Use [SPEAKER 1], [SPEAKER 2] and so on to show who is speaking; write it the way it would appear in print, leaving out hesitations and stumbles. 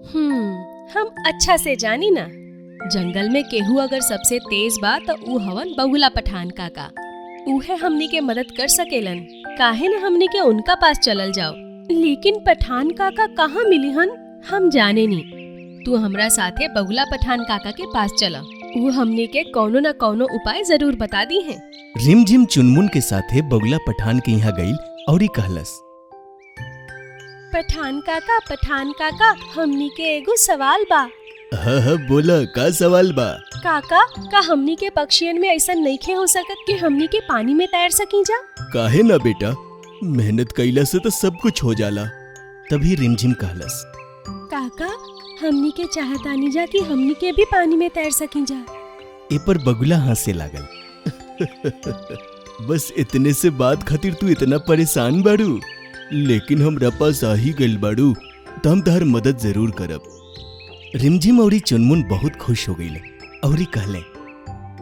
[SPEAKER 1] हम अच्छा से जानी ना, जंगल में केहू अगर सबसे तेज बा तो ऊ हवन बगुला पठान काका। उहे हमनी के मदद कर सकेलन, काहे न हमनी के उनका पास चलल जाओ। लेकिन पठान काका कहाँ मिली हन हम जाने नी। तू हमरा साथे बगुला पठान काका के पास चला, वो हमनी के कौनो न कौनो उपाय जरूर बता दी है।
[SPEAKER 2] रिमझिम चुनमुन के साथे बगुला पठान के यहाँ गईल और ही कहलस,
[SPEAKER 1] पठान काका हमनी के एगो सवाल बा।
[SPEAKER 2] हाँ बोला, का सवाल बा?
[SPEAKER 1] काका, का हमनी के पक्षियन में ऐसा नइखे हो सकत कि हमनी के पानी में तैर सकी जा?
[SPEAKER 2] काहे ना बेटा, मेहनत कईला से तो सब कुछ हो जाला। तभी रिमझिम कहलस,
[SPEAKER 1] काका हमनी के चाहतानी जा कि हमनी के भी पानी में तैर सकी जा।
[SPEAKER 2] ए पर बगुला हंसे लागल। बस इतने से बात खातिर तू इतना परेशान बाड़ू, लेकिन हमरा पास आ ही गइल बाड़ू तो हम तहर मदद जरूर करब। रिमझिम और चुनमुन बहुत खुश हो गईले और कहले,